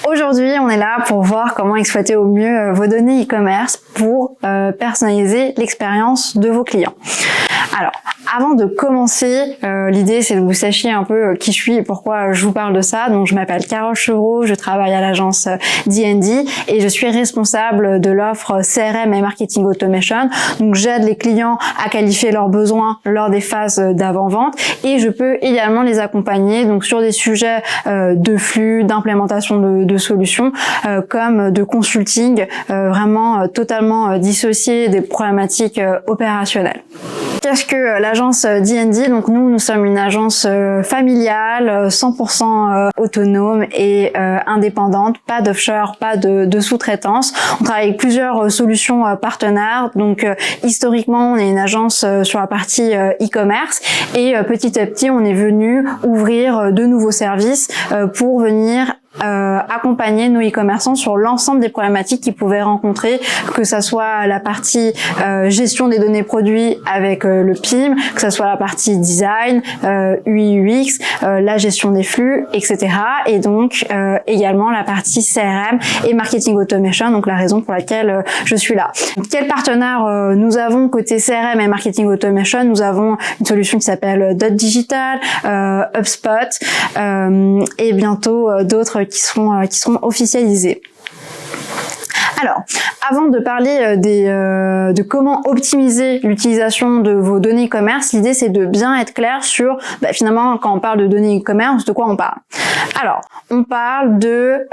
Aujourd'hui, on est là pour voir comment exploiter au mieux vos données e-commerce pour personnaliser l'expérience de vos clients. Alors, avant de commencer, l'idée c'est que vous sachiez un peu qui je suis et pourquoi je vous parle de ça. Donc, je m'appelle Carole Chevreau, je travaille à l'agence D&D et je suis responsable de l'offre CRM et Marketing Automation. Donc, j'aide les clients à qualifier leurs besoins lors des phases d'avant-vente et je peux également les accompagner donc sur des sujets de flux, d'implémentation de solutions, comme de consulting, vraiment totalement dissocié des problématiques opérationnelles. Qu'est-ce que l'agence D&D? Donc nous sommes une agence familiale, 100% autonome et indépendante, pas d'offshore, pas de sous-traitance. On travaille avec plusieurs solutions partenaires. Donc historiquement, on est une agence sur la partie e-commerce et petit à petit, on est venu ouvrir de nouveaux services pour venir accompagner nos e-commerçants sur l'ensemble des problématiques qu'ils pouvaient rencontrer, que ça soit la partie gestion des données produits avec le PIM, que ça soit la partie design, UI, UX, la gestion des flux, etc. Et donc également la partie CRM et Marketing Automation, donc la raison pour laquelle je suis là. Quels partenaires nous avons côté CRM et Marketing Automation? Nous avons une solution qui s'appelle Dot Digital, HubSpot et bientôt d'autres qui seront officialisés. Alors, avant de parler de comment optimiser l'utilisation de vos données e-commerce, l'idée c'est de bien être clair sur, finalement, quand on parle de données e-commerce, de quoi on parle. Alors, on parle de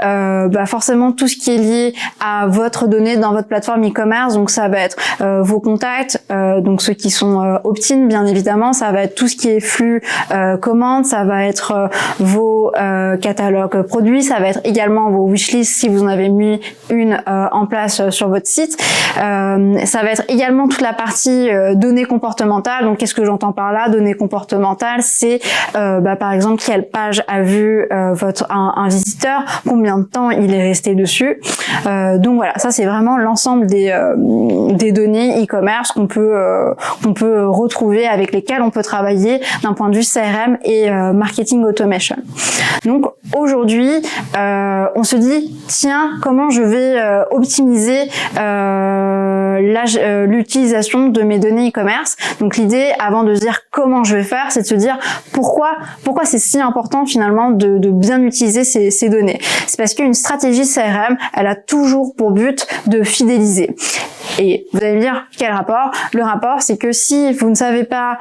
forcément tout ce qui est lié à votre donnée dans votre plateforme e-commerce. Donc, ça va être vos contacts, donc ceux qui sont opt-in, bien évidemment. Ça va être tout ce qui est flux commandes. Ça va être vos catalogues produits. Ça va être également vos wishlists si vous en avez mis une en place sur votre site. Ça va être également toute la partie données comportementales. Donc, qu'est-ce que j'entends par là? Données comportementales, c'est par exemple quelle page a vu un visiteur, combien de temps il est resté dessus. Donc voilà, ça c'est vraiment l'ensemble des données e-commerce qu'on peut retrouver, avec lesquelles on peut travailler d'un point de vue CRM et Marketing Automation. Donc aujourd'hui, on se dit tiens, comment je vais optimiser l'utilisation de mes données e-commerce. Donc l'idée, avant de dire comment je vais faire, c'est de se dire pourquoi c'est si important finalement de bien utiliser ces données. C'est parce qu'une stratégie CRM, elle a toujours pour but de fidéliser. Et vous allez me dire quel rapport? Le rapport, c'est que si vous ne savez pas,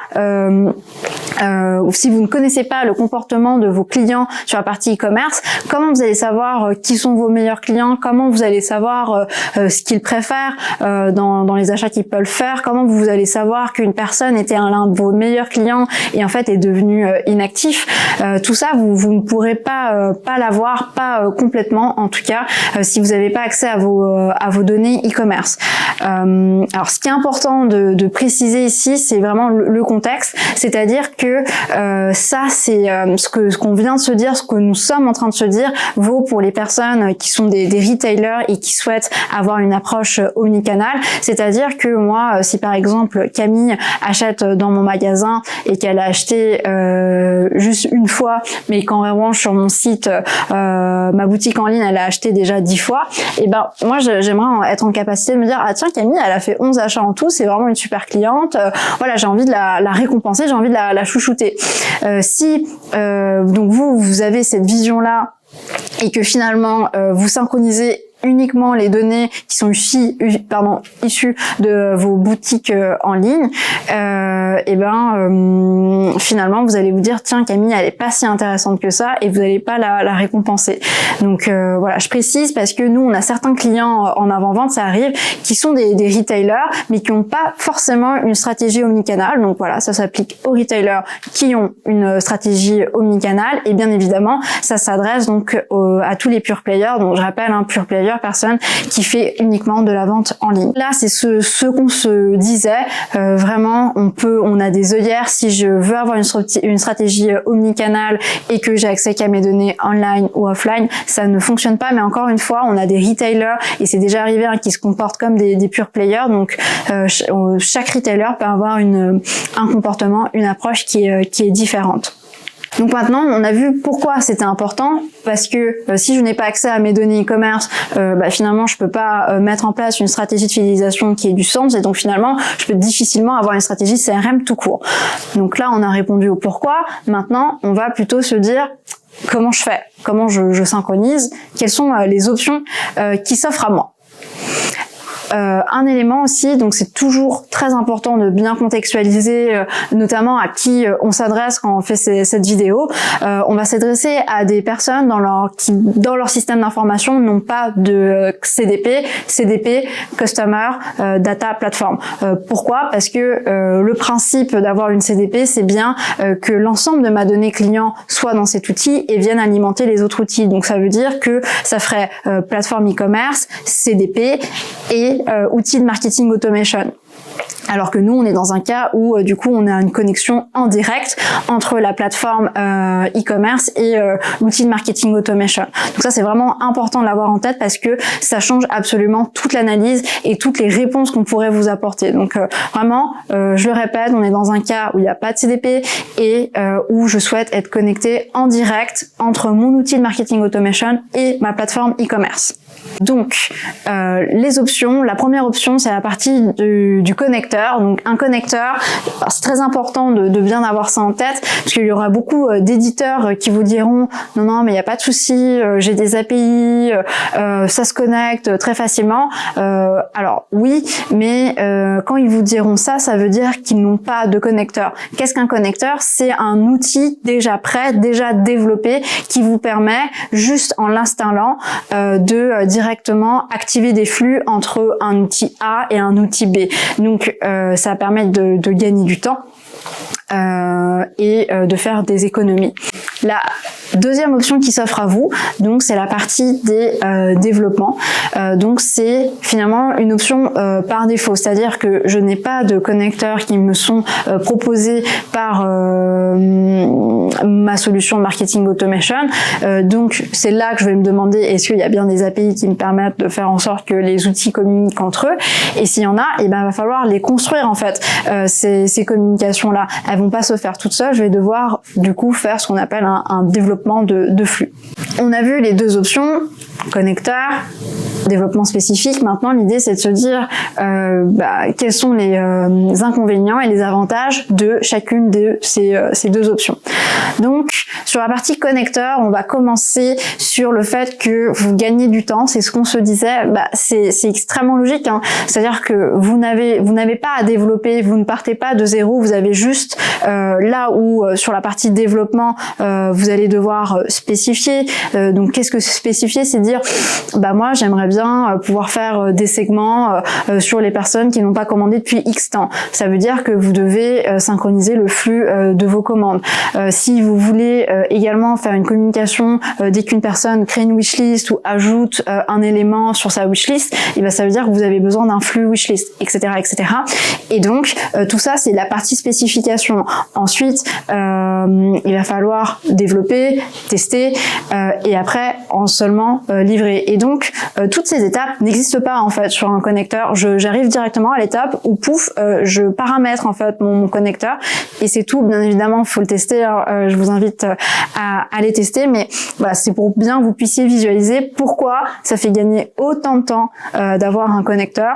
ou si vous ne connaissez pas le comportement de vos clients sur la partie e-commerce, comment vous allez savoir qui sont vos meilleurs clients? Comment vous allez savoir ce qu'ils préfèrent dans les achats qu'ils peuvent faire? Comment vous allez savoir qu'une personne était l'un de vos meilleurs clients et en fait est devenu inactif? Tout ça, vous ne pourrez pas l'avoir, pas complètement en tout cas, si vous n'avez pas accès à vos données e-commerce. Alors, ce qui est important de préciser ici, c'est vraiment le contexte, c'est-à-dire que ça, c'est ce qu'on vient de se dire, ce que nous sommes en train de se dire, vaut pour les personnes qui sont des retailers et qui souhaitent avoir une approche omnicanal. C'est-à-dire que moi, si par exemple Camille achète dans mon magasin et qu'elle a acheté juste une fois, mais qu'en revanche sur mon site, ma boutique en ligne, elle a acheté déjà 10 fois, et moi j'aimerais être en capacité de me dire tiens, Camille, elle a fait 11 achats en tout, c'est vraiment une super cliente, voilà, j'ai envie de la récompenser, j'ai envie de la chouchouter. Si donc vous avez cette vision-là et que finalement vous synchronisez uniquement les données qui sont issues de vos boutiques en ligne, finalement vous allez vous dire tiens, Camille, elle est pas si intéressante que ça, et vous n'allez pas la récompenser. Donc voilà, je précise parce que nous on a certains clients en avant-vente, ça arrive, qui sont des retailers mais qui n'ont pas forcément une stratégie omnicanal. Donc voilà, ça s'applique aux retailers qui ont une stratégie omnicanal, et bien évidemment ça s'adresse donc à tous les pure players. Donc je rappelle, un pure player, personne qui fait uniquement de la vente en ligne. Là, c'est ce qu'on se disait. Vraiment, on a des œillères. Si je veux avoir une stratégie omnicanal et que j'ai accès qu'à mes données online ou offline, ça ne fonctionne pas. Mais encore une fois, on a des retailers, et c'est déjà arrivé, qui se comportent comme des pure players. Donc, chaque retailer peut avoir un comportement, une approche qui est différente. Donc maintenant, on a vu pourquoi c'était important, parce que si je n'ai pas accès à mes données e-commerce, finalement, je peux pas mettre en place une stratégie de fidélisation qui ait du sens, et donc finalement, je peux difficilement avoir une stratégie CRM tout court. Donc là, on a répondu au pourquoi. Maintenant, on va plutôt se dire comment je fais, comment je synchronise, quelles sont les options qui s'offrent à moi. Un élément aussi, donc c'est toujours très important de bien contextualiser, notamment à qui on s'adresse quand on fait cette vidéo. On va s'adresser à des personnes qui dans leur système d'information n'ont pas de CDP, Customer Data Platform. Pourquoi? Parce que le principe d'avoir une CDP, c'est bien que l'ensemble de ma donnée client soit dans cet outil et vienne alimenter les autres outils. Donc ça veut dire que ça ferait plateforme e-commerce, CDP et outils de marketing automation. Alors que nous, on est dans un cas où, du coup, on a une connexion en direct entre la plateforme e-commerce et l'outil de marketing automation. Donc ça, c'est vraiment important de l'avoir en tête parce que ça change absolument toute l'analyse et toutes les réponses qu'on pourrait vous apporter. Donc vraiment, je le répète, on est dans un cas où il n'y a pas de CDP et où je souhaite être connecté en direct entre mon outil de marketing automation et ma plateforme e-commerce. Donc, les options, la première option, c'est la partie du connecteur. Donc, un connecteur, c'est très important de bien avoir ça en tête, parce qu'il y aura beaucoup d'éditeurs qui vous diront « Non, mais il n'y a pas de souci, j'ai des API, ça se connecte très facilement. » Alors, oui, mais quand ils vous diront ça, ça veut dire qu'ils n'ont pas de connecteur. Qu'est-ce qu'un connecteur? C'est un outil déjà prêt, déjà développé, qui vous permet, juste en l'installant, de directement activer des flux entre un outil A et un outil B. Donc ça permet de gagner du temps et de faire des économies. La deuxième option qui s'offre à vous, donc c'est la partie des développements. Donc c'est finalement une option par défaut, c'est-à-dire que je n'ai pas de connecteurs qui me sont proposés par ma solution marketing automation. Donc c'est là que je vais me demander est-ce qu'il y a bien des API qui me permettent de faire en sorte que les outils communiquent entre eux. Et s'il y en a, il va falloir les construire en fait. Ces communications-là, elles vont pas se faire toutes seules. Je vais devoir du coup faire ce qu'on appelle un développement de flux. On a vu les deux options, connecteur, développement spécifique. Maintenant, l'idée, c'est de se dire quels sont les inconvénients et les avantages de chacune de ces deux options. Donc, sur la partie connecteur, on va commencer sur le fait que vous gagnez du temps. C'est ce qu'on se disait. C'est extrêmement logique, hein. C'est-à-dire que vous n'avez pas à développer, vous ne partez pas de zéro. Vous avez juste là où sur la partie développement, vous allez devoir spécifier. Donc, qu'est-ce que spécifier? C'est dire, moi, j'aimerais bien pouvoir faire des segments sur les personnes qui n'ont pas commandé depuis X temps. Ça veut dire que vous devez synchroniser le flux de vos commandes. Si vous voulez également faire une communication dès qu'une personne crée une wishlist ou ajoute un élément sur sa wishlist, ça veut dire que vous avez besoin d'un flux wishlist, etc., etc. Et donc, tout ça, c'est la partie spécification. Ensuite, il va falloir développer, tester et après, en seulement livrer. Et donc, toutes ces étapes n'existent pas en fait sur un connecteur. J'arrive directement à l'étape où pouf, je paramètre en fait mon connecteur et c'est tout. Bien évidemment, il faut le tester. Hein. Je vous invite à aller tester, mais voilà, c'est pour bien que vous puissiez visualiser pourquoi ça fait gagner autant de temps d'avoir un connecteur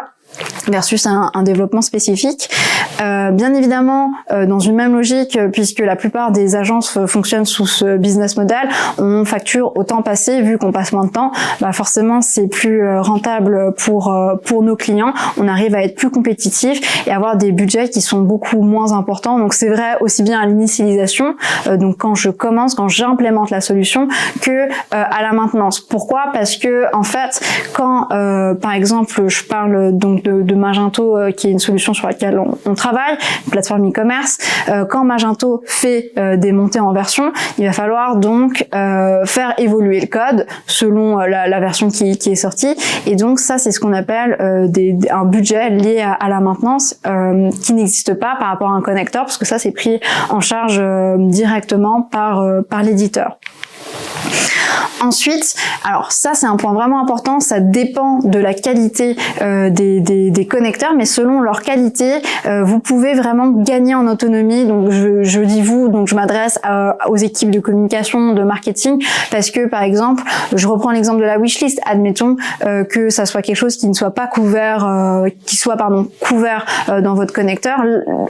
versus un développement spécifique. Bien évidemment, dans une même logique, puisque la plupart des agences fonctionnent sous ce business model, on facture au temps passé, vu qu'on passe moins de temps, forcément c'est plus rentable pour nos clients. On arrive à être plus compétitif et avoir des budgets qui sont beaucoup moins importants. Donc c'est vrai aussi bien à l'initialisation, donc quand j'implémente la solution, que à la maintenance. Pourquoi? Parce que en fait, quand par exemple je parle donc de Magento, qui est une solution sur laquelle on travaille, une plateforme e-commerce. Quand Magento fait des montées en version, il va falloir donc faire évoluer le code selon la version qui est sortie. Et donc ça, c'est ce qu'on appelle un budget lié à la maintenance qui n'existe pas par rapport à un connecteur, parce que ça, c'est pris en charge directement par l'éditeur. Ensuite, alors ça c'est un point vraiment important, ça dépend de la qualité des connecteurs, mais selon leur qualité, vous pouvez vraiment gagner en autonomie. Donc je dis vous, donc je m'adresse aux équipes de communication, de marketing, parce que par exemple, je reprends l'exemple de la wishlist, admettons que ça soit quelque chose qui ne soit pas couvert, couvert dans votre connecteur.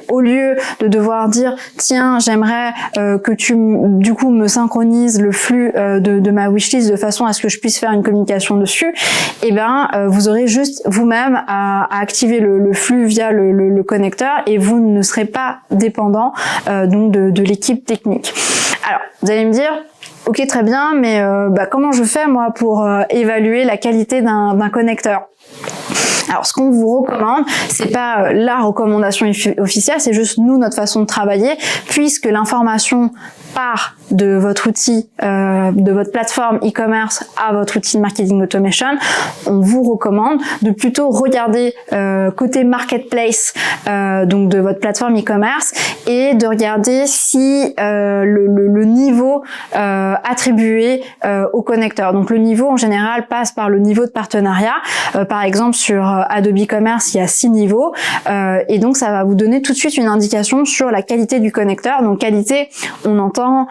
Au lieu de devoir dire tiens j'aimerais que tu du coup me synchronises le flux de ma wishlist de façon à ce que je puisse faire une communication dessus, et vous aurez juste vous-même à activer le flux via le connecteur et vous ne serez pas dépendant donc de l'équipe technique. Alors vous allez me dire ok très bien, mais comment je fais moi pour évaluer la qualité d'un connecteur? Alors, ce qu'on vous recommande, c'est pas la recommandation officielle, c'est juste nous, notre façon de travailler, puisque l'information part de votre outil, de votre plateforme e-commerce à votre outil de marketing automation, on vous recommande de plutôt regarder côté marketplace, donc de votre plateforme e-commerce, et de regarder si le niveau attribué au connecteur. Donc le niveau en général passe par le niveau de partenariat. Par exemple sur Adobe Commerce, il y a 6 niveaux, et donc ça va vous donner tout de suite une indication sur la qualité du connecteur. Donc qualité, on entend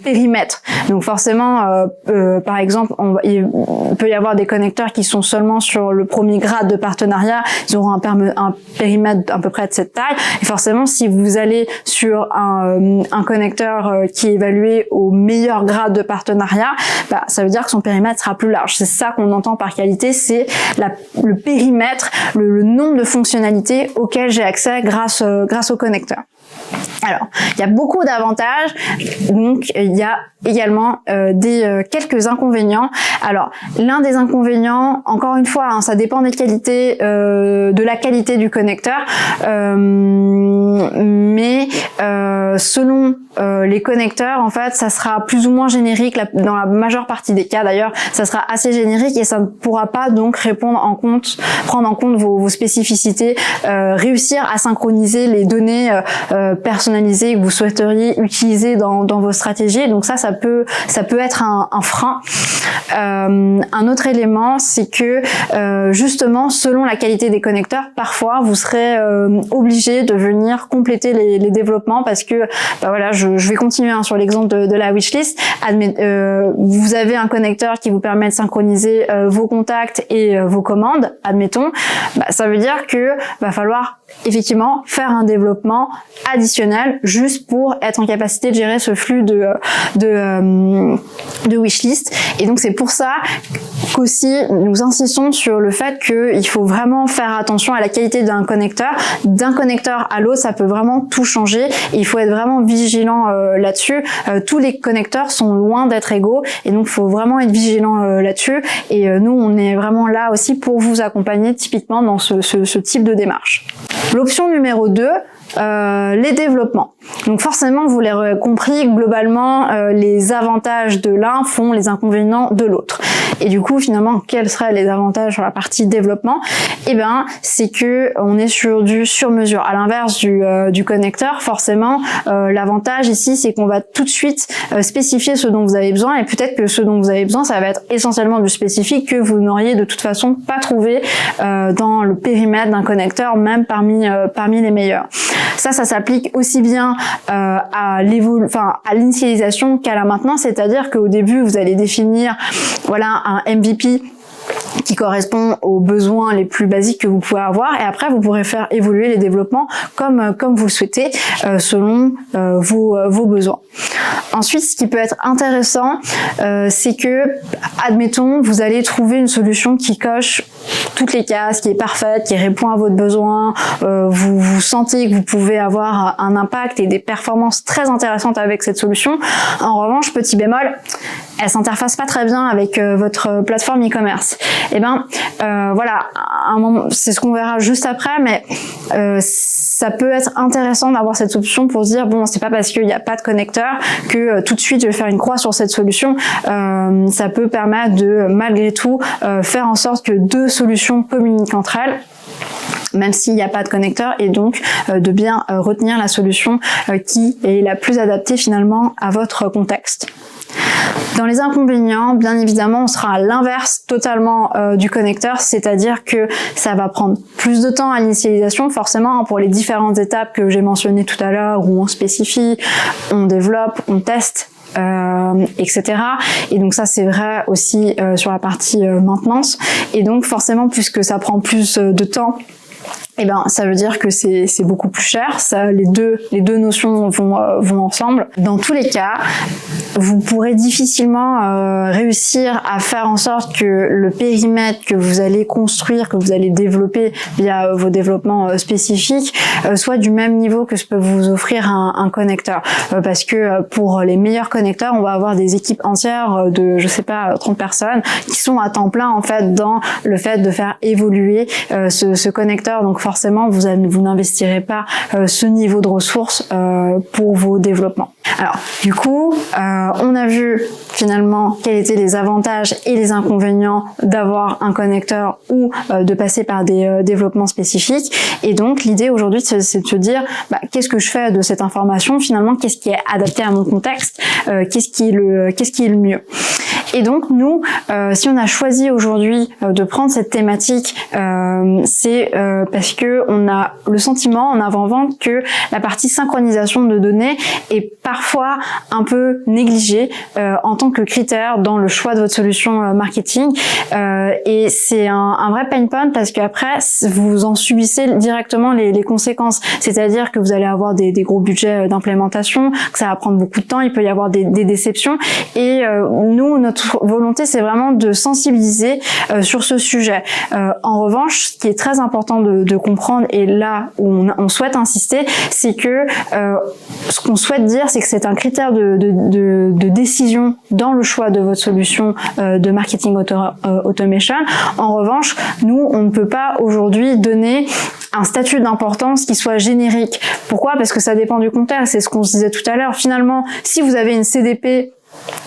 périmètre. Donc forcément, par exemple, il peut y avoir des connecteurs qui sont seulement sur le premier grade de partenariat, ils auront un périmètre à peu près de cette taille. Et forcément, si vous allez sur un connecteur qui est évalué au meilleur grade de partenariat, ça veut dire que son périmètre sera plus large. C'est ça qu'on entend par qualité, c'est le périmètre, le nombre de fonctionnalités auxquelles j'ai accès grâce au connecteur. Alors, il y a beaucoup d'avantages, donc il y a également quelques inconvénients. Alors, l'un des inconvénients, encore une fois, ça dépend des qualités, de la qualité du connecteur, mais selon les connecteurs, en fait, ça sera plus ou moins générique dans la majeure partie des cas. D'ailleurs, ça sera assez générique et ça ne pourra pas donc prendre en compte vos spécificités, réussir à synchroniser les données personnalisées que vous souhaiteriez utiliser dans vos stratégies. Donc ça peut être un frein. Un autre élément, c'est que justement, selon la qualité des connecteurs, parfois vous serez obligé de venir compléter les développements parce que voilà, je vais continuer sur l'exemple de la wishlist. Vous avez un connecteur qui vous permet de synchroniser vos contacts et vos commandes, admettons. Ça veut dire que va falloir effectivement faire un développement additionnel juste pour être en capacité de gérer ce flux de wishlist. Et donc c'est pour ça qu'aussi nous insistons sur le fait qu'il faut vraiment faire attention à la qualité d'un connecteur. D'un connecteur à l'autre, ça peut vraiment tout changer et il faut être vraiment vigilant là-dessus. Tous les connecteurs sont loin d'être égaux et donc il faut vraiment être vigilant là-dessus. Et nous, on est vraiment là aussi pour vous accompagner typiquement dans ce type de démarche. L'option numéro 2, les développements. Donc forcément, vous l'avez compris, globalement, les avantages de l'un font les inconvénients de l'autre. Et du coup, finalement, quels seraient les avantages sur la partie développement? C'est que on est sur du sur-mesure. À l'inverse du connecteur, forcément, l'avantage ici, c'est qu'on va tout de suite spécifier ce dont vous avez besoin, et peut-être que ce dont vous avez besoin, ça va être essentiellement du spécifique que vous n'auriez de toute façon pas trouvé dans le périmètre d'un connecteur, même parmi les meilleurs. Ça s'applique aussi bien à l'initialisation qu'à la maintenance, c'est-à-dire qu'au début, vous allez définir un MVP qui correspond aux besoins les plus basiques que vous pouvez avoir, et après vous pourrez faire évoluer les développements comme vous le souhaitez selon vos besoins. Ensuite, ce qui peut être intéressant, c'est que, admettons, vous allez trouver une solution qui coche toutes les cases, qui est parfaite, qui répond à votre besoin, vous sentez que vous pouvez avoir un impact et des performances très intéressantes avec cette solution. En revanche, petit bémol, elle s'interface pas très bien avec votre plateforme e-commerce. C'est ce qu'on verra juste après, mais ça peut être intéressant d'avoir cette option pour se dire bon, c'est pas parce qu'il n'y a pas de connecteur que tout de suite je vais faire une croix sur cette solution. Ça peut permettre de malgré tout faire en sorte que deux solutions communiquent entre elles, même s'il n'y a pas de connecteur, et donc de bien retenir la solution qui est la plus adaptée finalement à votre contexte. Dans les inconvénients, bien évidemment, on sera à l'inverse totalement du connecteur, c'est-à-dire que ça va prendre plus de temps à l'initialisation, forcément, pour les différentes étapes que j'ai mentionnées tout à l'heure, où on spécifie, on développe, on teste, etc. Et donc ça c'est vrai aussi sur la partie maintenance. Et donc forcément, puisque ça prend plus de temps, eh ben, ça veut dire que c'est beaucoup plus cher. Ça, les deux notions vont ensemble. Dans tous les cas, vous pourrez difficilement réussir à faire en sorte que le périmètre que vous allez construire, que vous allez développer via vos développements spécifiques, soit du même niveau que ce peut vous offrir un connecteur. Parce que pour les meilleurs connecteurs, on va avoir des équipes entières de, je sais pas, 30 personnes qui sont à temps plein en fait dans le fait de faire évoluer ce connecteur. Donc forcément, vous n'investirez pas ce niveau de ressources pour vos développements. Alors, du coup, on a vu finalement quels étaient les avantages et les inconvénients d'avoir un connecteur ou de passer par des développements spécifiques. Et donc, l'idée aujourd'hui, c'est de se dire, qu'est-ce que je fais de cette information finalement, qu'est-ce qui est adapté à mon contexte, qu'est-ce qui est le mieux. Et donc, nous, si on a choisi aujourd'hui de prendre cette thématique, c'est parce que on a le sentiment en avant-vente que la partie synchronisation de données est parfois un peu négligée en tant que critère dans le choix de votre solution marketing. Et c'est un vrai pain point parce qu'après, vous en subissez directement les conséquences. C'est-à-dire que vous allez avoir des gros budgets d'implémentation, que ça va prendre beaucoup de temps, il peut y avoir des déceptions. Et nous, notre volonté, c'est vraiment de sensibiliser sur ce sujet. En revanche, ce qui est très important de comprendre, et là où on souhaite insister, c'est que ce qu'on souhaite dire, c'est que c'est un critère de décision dans le choix de votre solution de marketing automation. En revanche, nous, on ne peut pas aujourd'hui donner un statut d'importance qui soit générique. Pourquoi? Parce que ça dépend du contexte. C'est ce qu'on se disait tout à l'heure. Finalement, si vous avez une CDP,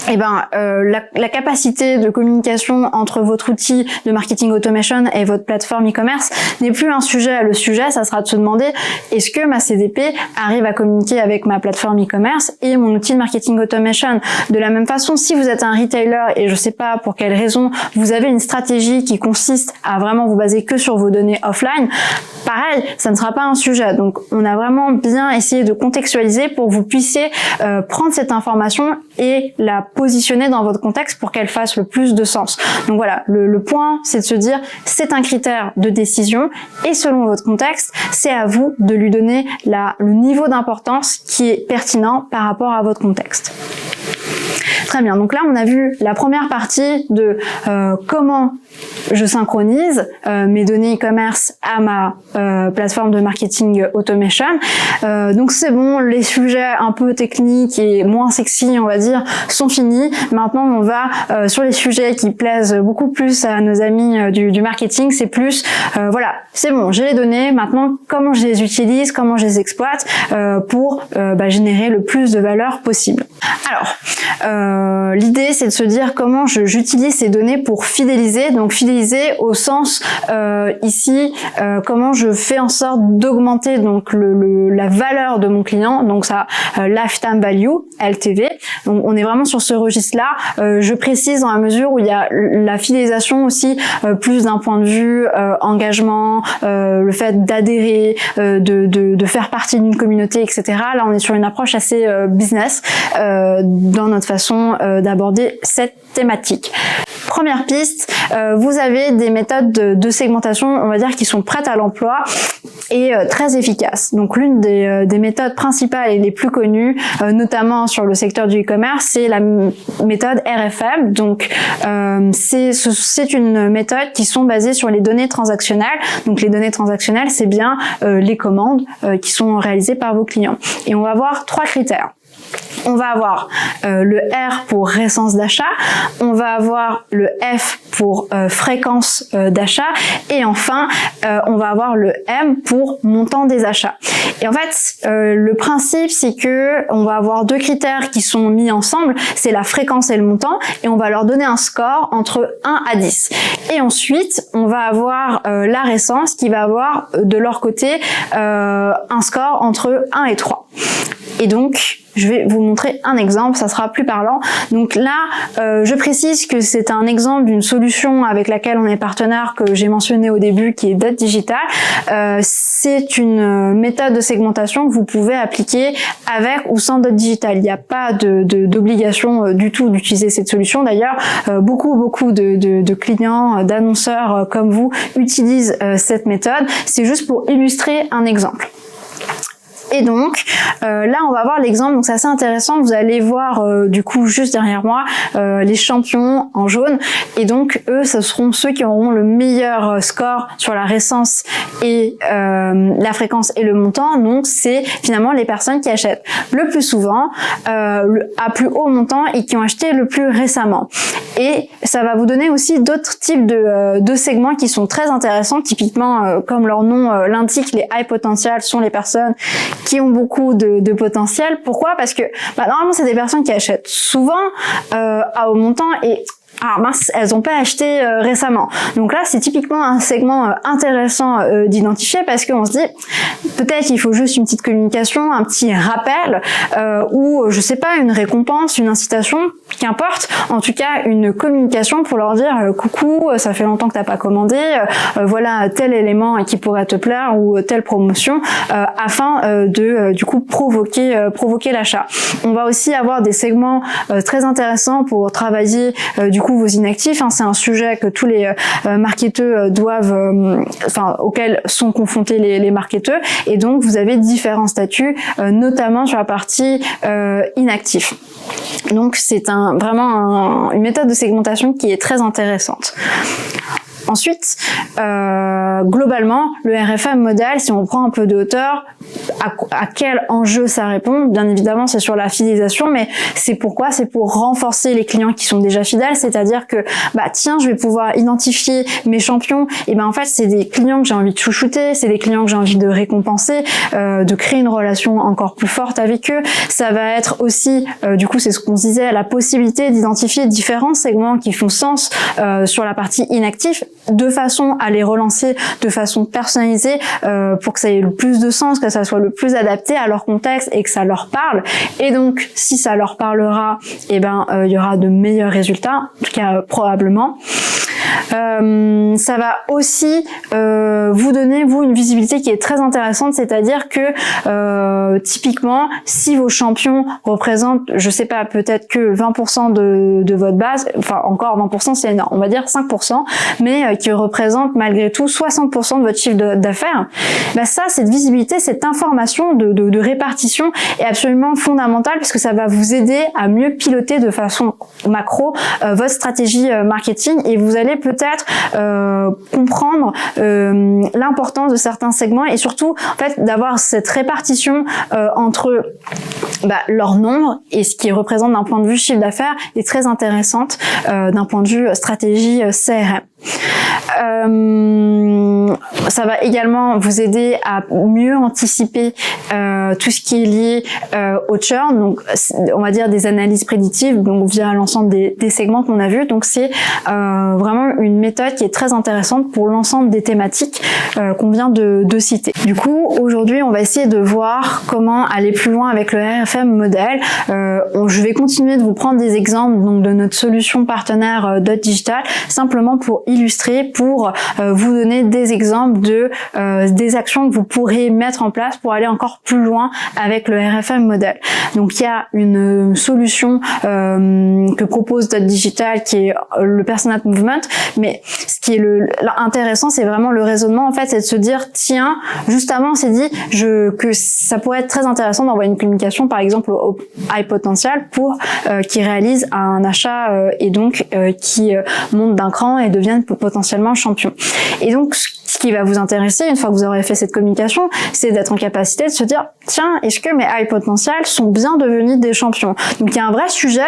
la capacité de communication entre votre outil de marketing automation et votre plateforme e-commerce n'est plus un sujet. Le sujet, ça sera de se demander, est-ce que ma CDP arrive à communiquer avec ma plateforme e-commerce et mon outil de marketing automation? De la même façon, si vous êtes un retailer et je sais pas pour quelle raison, vous avez une stratégie qui consiste à vraiment vous baser que sur vos données offline, pareil, ça ne sera pas un sujet. Donc, on a vraiment bien essayé de contextualiser pour que vous puissiez prendre cette information et la positionner dans votre contexte pour qu'elle fasse le plus de sens. Donc voilà, le point, c'est de se dire, c'est un critère de décision et selon votre contexte, c'est à vous de lui donner le niveau d'importance qui est pertinent par rapport à votre contexte. Très bien, donc là on a vu la première partie de comment je synchronise mes données e-commerce à ma plateforme de marketing automation. Donc c'est bon, les sujets un peu techniques et moins sexy, on va dire, sont finis. Maintenant on va sur les sujets qui plaisent beaucoup plus à nos amis du marketing. C'est plus, voilà, c'est bon, j'ai les données, maintenant comment je les utilise, comment je les exploite pour générer le plus de valeur possible. Alors, l'idée c'est de se dire comment j'utilise ces données pour fidéliser. Donc fidéliser au sens ici comment je fais en sorte d'augmenter donc la valeur de mon client, donc ça lifetime value, LTV. Donc on est vraiment sur ce registre-là. Je précise dans la mesure où il y a la fidélisation aussi plus d'un point de vue engagement, le fait d'adhérer, de faire partie d'une communauté, etc. Là on est sur une approche assez business dans notre façon d'aborder cette thématique. Première piste, vous avez des méthodes de segmentation, on va dire, qui sont prêtes à l'emploi et très efficaces. Donc l'une des méthodes principales et les plus connues, notamment sur le secteur du e-commerce, c'est la méthode RFM. Donc c'est une méthode qui sont basées sur les données transactionnelles. Donc les données transactionnelles, c'est bien les commandes qui sont réalisées par vos clients. Et on va voir 3 critères. On va avoir le R pour récence d'achat, on va avoir le F pour fréquence d'achat et enfin on va avoir le M pour montant des achats. Et en fait le principe c'est que on va avoir 2 critères qui sont mis ensemble, c'est la fréquence et le montant et on va leur donner un score entre 1 à 10. Et ensuite on va avoir la récence qui va avoir de leur côté un score entre 1 et 3. Et donc, je vais vous montrer un exemple, ça sera plus parlant. Donc là, je précise que c'est un exemple d'une solution avec laquelle on est partenaire que j'ai mentionné au début, qui est Dot Digital. C'est une méthode de segmentation que vous pouvez appliquer avec ou sans Dot Digital. Il n'y a pas d'obligation du tout d'utiliser cette solution. D'ailleurs, beaucoup de clients, d'annonceurs comme vous utilisent cette méthode. C'est juste pour illustrer un exemple. Et donc là on va voir l'exemple, donc c'est assez intéressant, vous allez voir du coup juste derrière moi les champions en jaune, et donc eux ce seront ceux qui auront le meilleur score sur la récence et la fréquence et le montant. Donc c'est finalement les personnes qui achètent le plus souvent, à plus haut montant, et qui ont acheté le plus récemment. Et ça va vous donner aussi d'autres types de segments qui sont très intéressants. Typiquement, comme leur nom l'indique, les high potential sont les personnes qui ont beaucoup de potentiel. Pourquoi? Parce que normalement c'est des personnes qui achètent souvent à haut montant, et mince, elles n'ont pas acheté récemment. Donc là, c'est typiquement un segment intéressant d'identifier, parce qu'on se dit, peut-être qu'il faut juste une petite communication, un petit rappel, ou je sais pas, une récompense, une incitation, qu'importe. En tout cas, une communication pour leur dire coucou, ça fait longtemps que t'as pas commandé, voilà tel élément qui pourrait te plaire, ou telle promotion, afin de du coup provoquer l'achat. On va aussi avoir des segments très intéressants pour travailler du coup vos inactifs, c'est un sujet que tous les marketeurs doivent, auquel sont confrontés les marketeurs, et donc vous avez différents statuts, notamment sur la partie inactif. Donc c'est vraiment une méthode de segmentation qui est très intéressante. Ensuite, globalement, le RFM modèle, si on prend un peu de hauteur, à quel enjeu ça répond? Bien évidemment, c'est sur la fidélisation, mais c'est pourquoi? C'est pour renforcer les clients qui sont déjà fidèles, c'est-à-dire que, tiens, je vais pouvoir identifier mes champions, et en fait, c'est des clients que j'ai envie de chouchouter, c'est des clients que j'ai envie de récompenser, de créer une relation encore plus forte avec eux. Ça va être aussi, du coup, c'est ce qu'on disait, la possibilité d'identifier différents segments qui font sens sur la partie inactive, de façon à les relancer de façon personnalisée, pour que ça ait le plus de sens, que ça soit le plus adapté à leur contexte et que ça leur parle. Et donc, si ça leur parlera, il y aura de meilleurs résultats, en tout cas probablement. Ça va aussi vous donner, vous, une visibilité qui est très intéressante, c'est-à-dire que typiquement, si vos champions représentent, je sais pas, peut-être que 20% de votre base, encore 20% c'est énorme, on va dire 5%, mais qui représentent malgré tout 60% de votre chiffre d'affaires, ça, cette visibilité, cette information de répartition est absolument fondamentale, parce que ça va vous aider à mieux piloter de façon macro votre stratégie marketing, et vous allez peut-être comprendre l'importance de certains segments, et surtout en fait d'avoir cette répartition entre leur nombre et ce qui représente d'un point de vue chiffre d'affaires est très intéressante d'un point de vue stratégie CRM. Ça va également vous aider à mieux anticiper tout ce qui est lié au churn, donc on va dire des analyses prédictives, donc via l'ensemble des segments qu'on a vus. Donc c'est vraiment une méthode qui est très intéressante pour l'ensemble des thématiques qu'on vient de citer. Du coup, aujourd'hui, on va essayer de voir comment aller plus loin avec le RFM modèle. Je vais continuer de vous prendre des exemples donc de notre solution partenaire Dot Digital, simplement pour illustrer, pour vous donner des exemples de des actions que vous pourrez mettre en place pour aller encore plus loin avec le RFM modèle. Donc il y a une solution que propose Dot Digital qui est le Personal Movement, mais ce qui est intéressant, c'est vraiment le raisonnement, en fait, c'est de se dire, tiens, juste avant on s'est dit que ça pourrait être très intéressant d'envoyer une communication par exemple au high potential pour qui réalise un achat et donc qui monte d'un cran et devienne potentiellement champion. Et donc ce qui va vous intéresser une fois que vous aurez fait cette communication, c'est d'être en capacité de se dire, tiens, est-ce que mes high potential sont bien devenus des champions? Donc il y a un vrai sujet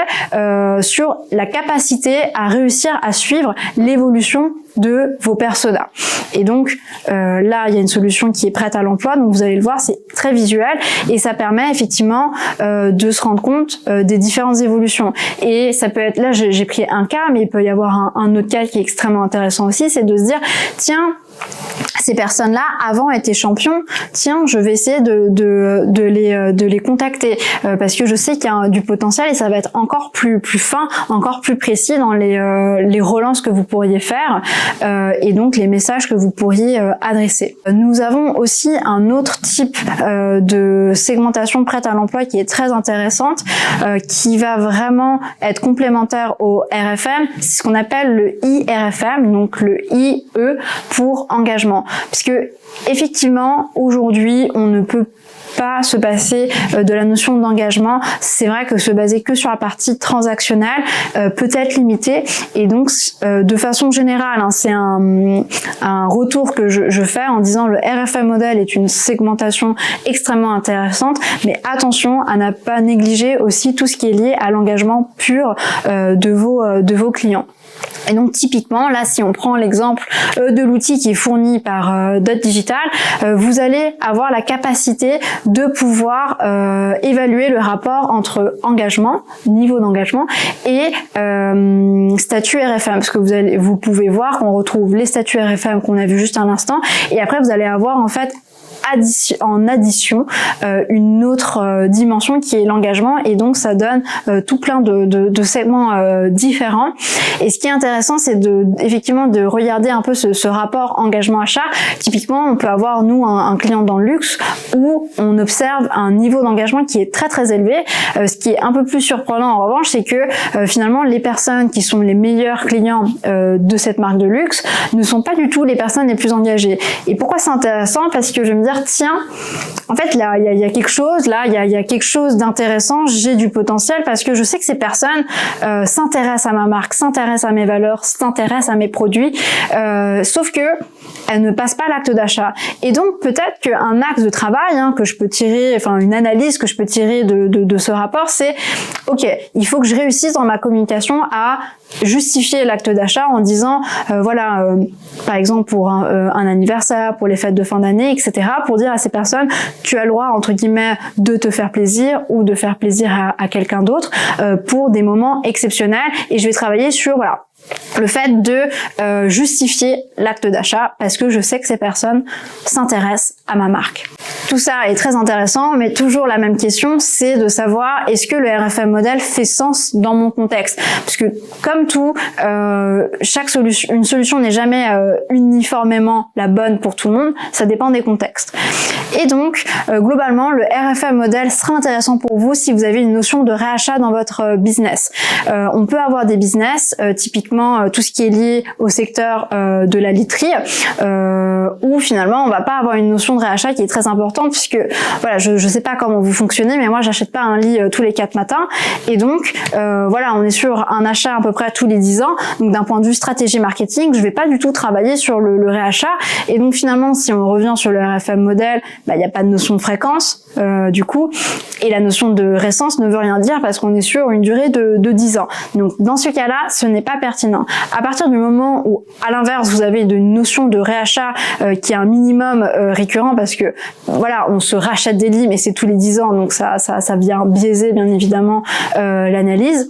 sur la capacité à réussir à suivre l'évolution de vos personas. Et donc là, il y a une solution qui est prête à l'emploi, donc vous allez le voir, c'est très visuel et ça permet effectivement de se rendre compte des différentes évolutions. Et ça peut être, là j'ai pris un cas, mais il peut y avoir un autre cas qui est extrêmement intéressant aussi, c'est de se dire, tiens, ces personnes-là avant étaient champions, tiens, je vais essayer de les contacter parce que je sais qu'il y a du potentiel et ça va être encore plus fin, encore plus précis dans les relances que vous pourriez faire et donc les messages que vous pourriez adresser. Nous avons aussi un autre type de segmentation prête à l'emploi qui est très intéressante, qui va vraiment être complémentaire au RFM, c'est ce qu'on appelle le IRFM, donc le IE pour engagement. Puisque effectivement, aujourd'hui, on ne peut pas se passer de la notion d'engagement. C'est vrai que se baser que sur la partie transactionnelle peut être limité et donc de façon générale, hein, c'est un retour que je fais en disant le RFM modèle est une segmentation extrêmement intéressante, mais attention à ne pas négliger aussi tout ce qui est lié à l'engagement pur de vos clients. Et donc typiquement, là, si on prend l'exemple de l'outil qui est fourni par Dot Digital, vous allez avoir la capacité de pouvoir évaluer le rapport entre engagement, niveau d'engagement et statut RFM, parce que vous pouvez voir qu'on retrouve les statuts RFM qu'on a vu juste à l'instant, et après vous allez avoir en fait en addition une autre dimension qui est l'engagement, et donc ça donne tout plein de segments différents. Et ce qui est intéressant, c'est effectivement de regarder un peu ce rapport engagement-achat. Typiquement, on peut avoir nous un client dans le luxe où on observe un niveau d'engagement qui est très très élevé. Ce qui est un peu plus surprenant en revanche, c'est que finalement les personnes qui sont les meilleurs clients de cette marque de luxe ne sont pas du tout les personnes les plus engagées. Et pourquoi c'est intéressant? Parce que je vais me dire, tiens, en fait là il y a quelque chose, là il y a quelque chose d'intéressant, j'ai du potentiel parce que je sais que ces personnes s'intéressent à ma marque, s'intéressent à mes valeurs, s'intéressent à mes produits, sauf que elles ne passent pas l'acte d'achat. Et donc peut-être qu'un axe de travail que je peux tirer, enfin une analyse que je peux tirer de ce rapport, c'est ok, il faut que je réussisse dans ma communication à justifier l'acte d'achat en disant voilà, par exemple pour un anniversaire, pour les fêtes de fin d'année, etc., pour dire à ces personnes, tu as le droit entre guillemets de te faire plaisir ou de faire plaisir à quelqu'un d'autre pour des moments exceptionnels, et je vais travailler sur voilà le fait de justifier l'acte d'achat parce que je sais que ces personnes s'intéressent à ma marque. Tout ça est très intéressant, mais toujours la même question, c'est de savoir est-ce que le RFM modèle fait sens dans mon contexte, parce que comme tout, une solution n'est jamais uniformément la bonne pour tout le monde, ça dépend des contextes. Et donc globalement, le RFM modèle sera intéressant pour vous si vous avez une notion de réachat dans votre business. On peut avoir des business typiquement tout ce qui est lié au secteur de la literie, où finalement on va pas avoir une notion de réachat qui est très importante, puisque voilà, je sais pas comment vous fonctionnez, mais moi j'achète pas un lit tous les 4 matins, et donc voilà, on est sur un achat à peu près tous les 10 ans, donc d'un point de vue stratégie marketing, je vais pas du tout travailler sur le réachat, et donc finalement si on revient sur le RFM modèle, il n'y a pas de notion de fréquence du coup, et la notion de récence ne veut rien dire parce qu'on est sur une durée de 10 ans. Donc dans ce cas-là, ce n'est pas pertinent. À partir du moment où, à l'inverse, vous avez une notion de réachat qui est un minimum récurrent, parce que voilà, on se rachète des lits, mais c'est tous les 10 ans, donc ça vient biaiser bien évidemment l'analyse.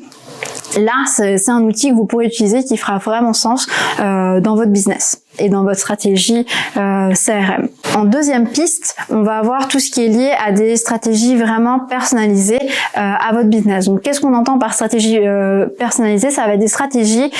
Là, c'est un outil que vous pourrez utiliser qui fera vraiment sens dans votre business et dans votre stratégie CRM. En deuxième piste, on va avoir tout ce qui est lié à des stratégies vraiment personnalisées à votre business. Donc, qu'est-ce qu'on entend par stratégie personnalisée? Ça va être des stratégies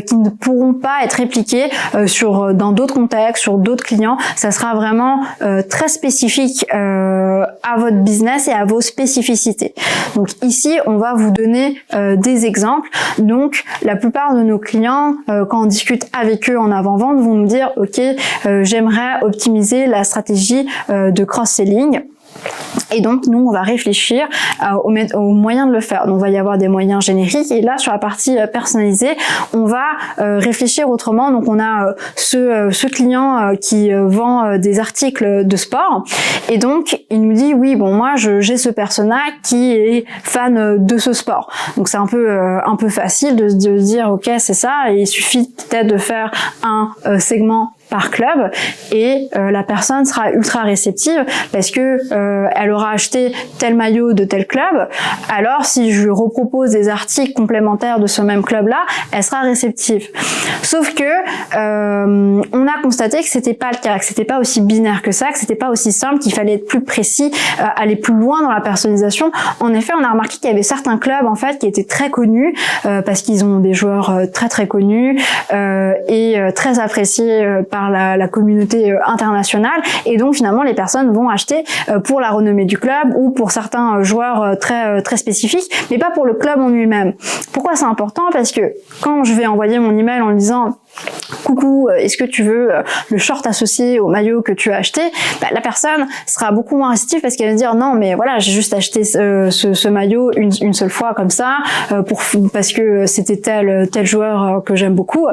qui ne pourront pas être répliquées dans d'autres contextes, sur d'autres clients. Ça sera vraiment très spécifique à votre business et à vos spécificités. Donc ici, on va vous donner des exemples. Donc, la plupart de nos clients, quand on discute avec eux en avant-vente, vont nous dire ok, j'aimerais optimiser la stratégie de cross-selling. Et donc, nous, on va réfléchir aux moyens de le faire. Donc, il va y avoir des moyens génériques. Et là, sur la partie personnalisée, on va réfléchir autrement. Donc, on a ce client qui vend des articles de sport. Et donc, il nous dit, oui, bon, moi, j'ai ce persona qui est fan de ce sport. Donc, c'est un peu facile de se dire, ok, c'est ça. Et il suffit peut-être de faire un segment par club et la personne sera ultra réceptive parce que elle aura acheté tel maillot de tel club. Alors si je lui repropose des articles complémentaires de ce même club-là, elle sera réceptive. Sauf que on a constaté que c'était pas le cas, que c'était pas aussi binaire que ça, que c'était pas aussi simple, qu'il fallait être plus précis, aller plus loin dans la personnalisation. En effet, on a remarqué qu'il y avait certains clubs en fait qui étaient très connus parce qu'ils ont des joueurs très très connus et très appréciés par la communauté internationale, et donc finalement les personnes vont acheter pour la renommée du club ou pour certains joueurs très très spécifiques, mais pas pour le club en lui-même. Pourquoi c'est important? Parce que quand je vais envoyer mon email en disant coucou, est-ce que tu veux le short associé au maillot que tu as acheté, la personne sera beaucoup moins réceptive parce qu'elle va dire non mais voilà, j'ai juste acheté ce maillot une seule fois comme ça parce que c'était tel joueur que j'aime beaucoup,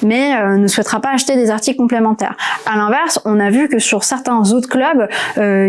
mais ne souhaitera pas acheter des articles complémentaires. À l'inverse, on a vu que sur certains autres clubs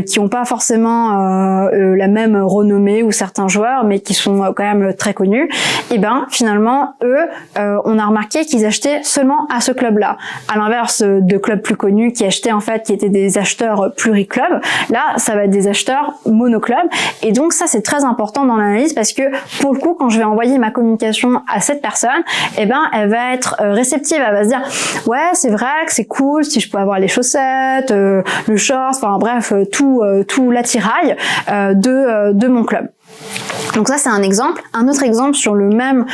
qui n'ont pas forcément la même renommée ou certains joueurs mais qui sont quand même très connus, et ben finalement eux on a remarqué qu'ils achetaient seulement à ce club-là. À l'inverse de clubs plus connus qui achetaient en fait, qui étaient des acheteurs pluriclubs, là ça va être des acheteurs monoclubs, et donc ça c'est très important dans l'analyse parce que pour le coup quand je vais envoyer ma communication à cette personne, eh ben elle va être réceptive, elle va se dire ouais c'est vrai que c'est cool si je peux avoir les chaussettes, le short, enfin bref tout l'attirail de mon club. Donc ça c'est un exemple. Un autre exemple sur le même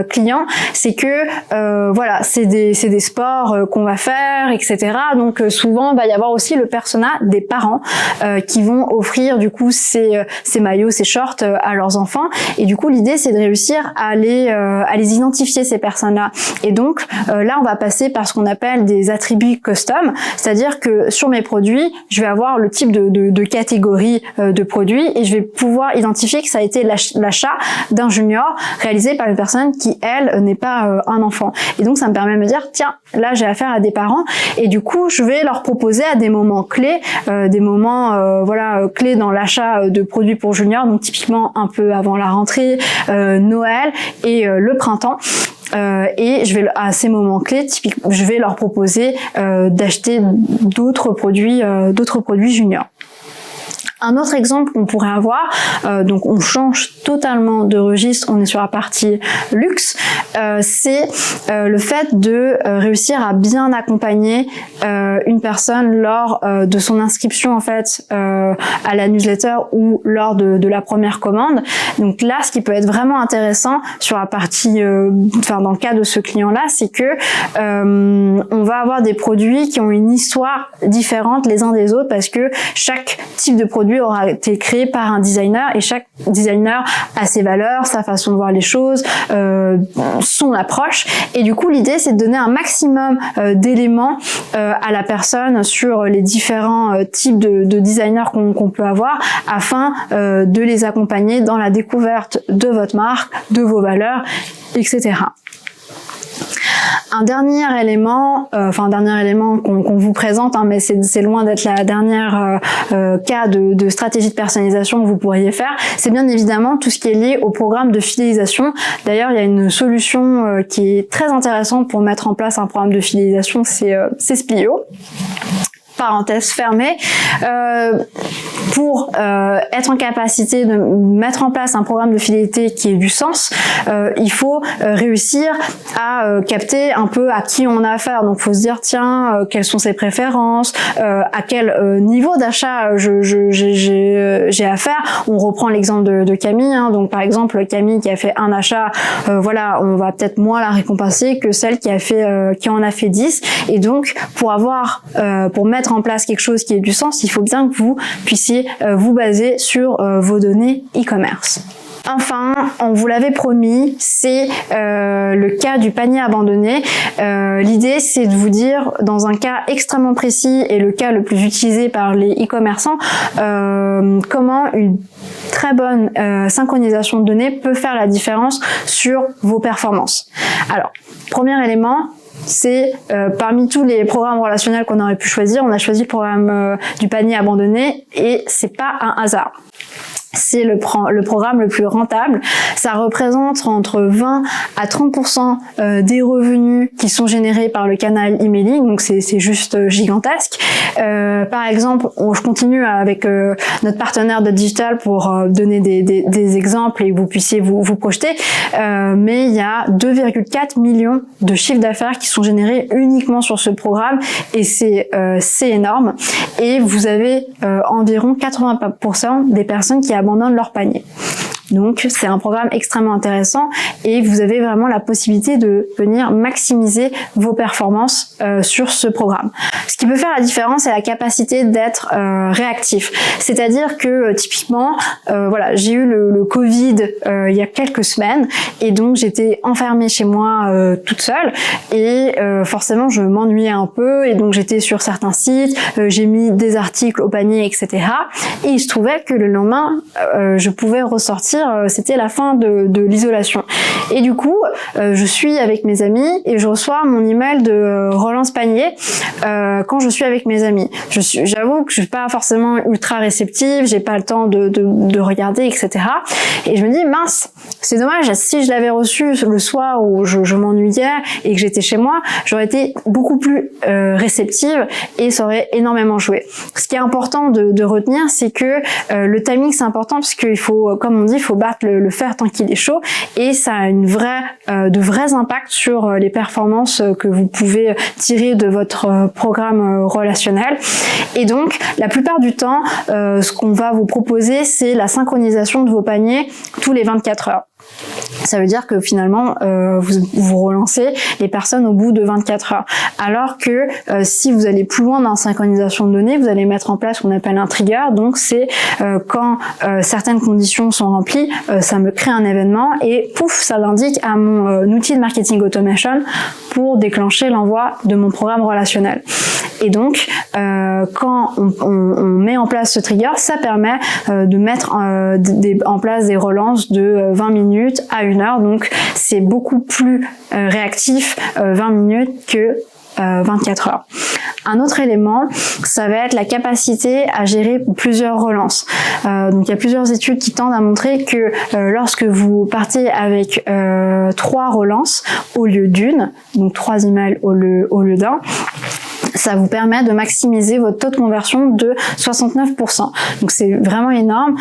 client, c'est que voilà, c'est des sports qu'on va faire, etc. Donc souvent il va y avoir aussi le persona des parents qui vont offrir du coup ces maillots, ces shorts à leurs enfants. Et du coup l'idée c'est de réussir à les identifier, ces personnes-là. Et donc là on va passer par ce qu'on appelle des attributs custom, c'est-à-dire que sur mes produits je vais avoir le type de catégorie de produits et je vais pouvoir identifier que ça a été l'achat d'un junior réalisé par une personne qui, elle, n'est pas un enfant. Et donc, ça me permet de me dire, tiens, là, j'ai affaire à des parents et du coup, je vais leur proposer à des moments clés, des moments clés dans l'achat de produits pour juniors, donc typiquement un peu avant la rentrée, Noël et le printemps. Et je vais à ces moments clés, typiquement, je vais leur proposer d'acheter d'autres produits juniors. Un autre exemple qu'on pourrait avoir, donc on change totalement de registre, on est sur la partie luxe, c'est le fait de réussir à bien accompagner une personne lors de son inscription en fait à la newsletter ou lors de la première commande. Donc là, ce qui peut être vraiment intéressant sur la partie, dans le cas de ce client-là, c'est que on va avoir des produits qui ont une histoire différente les uns des autres parce que chaque type de produit aura été créé par un designer et chaque designer a ses valeurs, sa façon de voir les choses, son approche, et du coup l'idée c'est de donner un maximum d'éléments à la personne sur les différents types de designers qu'on peut avoir afin de les accompagner dans la découverte de votre marque, de vos valeurs, etc. Un dernier élément qu'on vous présente, mais c'est loin d'être la dernière cas de stratégie de personnalisation que vous pourriez faire, c'est bien évidemment tout ce qui est lié au programme de fidélisation. D'ailleurs, il y a une solution qui est très intéressante pour mettre en place un programme de fidélisation, c'est Splio. Parenthèse fermée, pour être en capacité de mettre en place un programme de fidélité qui ait du sens, il faut réussir à capter un peu à qui on a affaire. Donc, il faut se dire, tiens, quelles sont ses préférences, à quel niveau d'achat j'ai affaire. On reprend l'exemple de Camille, donc par exemple Camille qui a fait un achat, on va peut-être moins la récompenser que celle qui en a fait 10. Et donc, pour mettre en place quelque chose qui ait du sens, il faut bien que vous puissiez vous baser sur vos données e-commerce. Enfin, on vous l'avait promis, c'est le cas du panier abandonné. L'idée, c'est de vous dire, dans un cas extrêmement précis et le cas le plus utilisé par les e-commerçants, comment une très bonne synchronisation de données peut faire la différence sur vos performances. Alors, premier élément, c'est parmi tous les programmes relationnels qu'on aurait pu choisir, on a choisi le programme du panier abandonné et c'est pas un hasard. c'est le programme le plus rentable. Ça représente entre 20 à 30% des revenus qui sont générés par le canal emailing, donc c'est juste gigantesque. Par exemple, je continue avec notre partenaire de digital pour donner des exemples et que vous puissiez vous projeter, mais il y a 2,4 millions de chiffres d'affaires qui sont générés uniquement sur ce programme et c'est énorme. Et vous avez environ 80% des personnes qui abandonnent leur panier. Donc c'est un programme extrêmement intéressant et vous avez vraiment la possibilité de venir maximiser vos performances sur ce programme. Ce qui peut faire la différence, c'est la capacité d'être réactif. C'est-à-dire que typiquement, voilà, j'ai eu le Covid il y a quelques semaines et donc j'étais enfermée chez moi toute seule et forcément je m'ennuyais un peu et donc j'étais sur certains sites, j'ai mis des articles au panier, etc. Et il se trouvait que le lendemain, je pouvais ressortir, c'était la fin de l'isolation. Et du coup, je suis avec mes amis et je reçois mon email de relance panier quand je suis avec mes amis. J'avoue que je suis pas forcément ultra réceptive, j'ai pas le temps de regarder, etc. Et je me dis, mince, c'est dommage, si je l'avais reçu le soir où je m'ennuyais et que j'étais chez moi, j'aurais été beaucoup plus réceptive et ça aurait énormément joué. Ce qui est important de retenir, c'est que le timing c'est important parce qu'il faut, comme on dit, il faut battre le fer tant qu'il est chaud et ça a de vrais impacts sur les performances que vous pouvez tirer de votre programme relationnel. Et donc, la plupart du temps, ce qu'on va vous proposer, c'est la synchronisation de vos paniers tous les 24 heures. Ça veut dire que finalement, vous relancez les personnes au bout de 24 heures. Alors que si vous allez plus loin dans la synchronisation de données, vous allez mettre en place ce qu'on appelle un trigger. Donc c'est quand certaines conditions sont remplies, ça me crée un événement et pouf, ça l'indique à mon outil de marketing automation pour déclencher l'envoi de mon programme relationnel. Et donc, quand on met en place ce trigger, ça permet de mettre en place des relances de 20 minutes à 1 heure. Donc, c'est beaucoup plus réactif 20 minutes que 24 heures. Un autre élément, ça va être la capacité à gérer plusieurs relances. Donc il y a plusieurs études qui tendent à montrer que lorsque vous partez avec 3 relances au lieu d'une, donc 3 emails au lieu d'un, ça vous permet de maximiser votre taux de conversion de 69%. Donc c'est vraiment énorme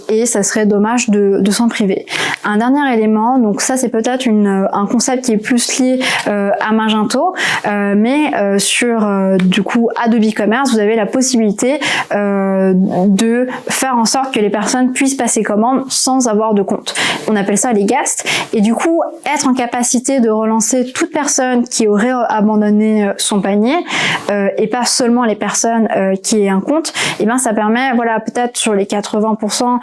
et ça serait dommage de s'en priver. Un dernier élément, donc ça c'est peut-être un concept qui est plus lié à Magento, mais sur du coup Adobe Commerce, vous avez la possibilité de faire en sorte que les personnes puissent passer commande sans avoir de compte. On appelle ça les guests et du coup être en capacité de relancer toute personne qui aurait abandonné son panier et pas seulement les personnes qui aient un compte, et ben ça permet, voilà, peut-être sur les 80%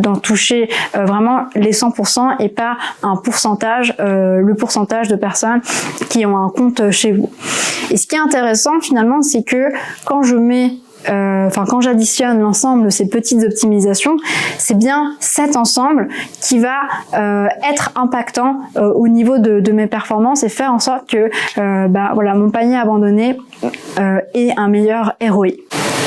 d'en toucher vraiment les 100% et pas un pourcentage, le pourcentage de personnes qui ont un compte chez vous. Et ce qui est intéressant finalement, c'est que quand je mets quand j'additionne l'ensemble de ces petites optimisations, c'est bien cet ensemble qui va être impactant au niveau de mes performances et faire en sorte que voilà, mon panier abandonné ait un meilleur ROI.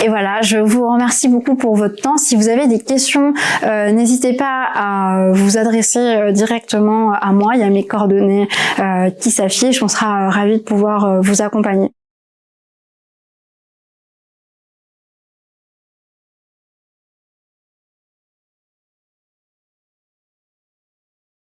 Et voilà, je vous remercie beaucoup pour votre temps. Si vous avez des questions, n'hésitez pas à vous adresser directement à moi. Il y a mes coordonnées qui s'affichent. On sera ravis de pouvoir vous accompagner.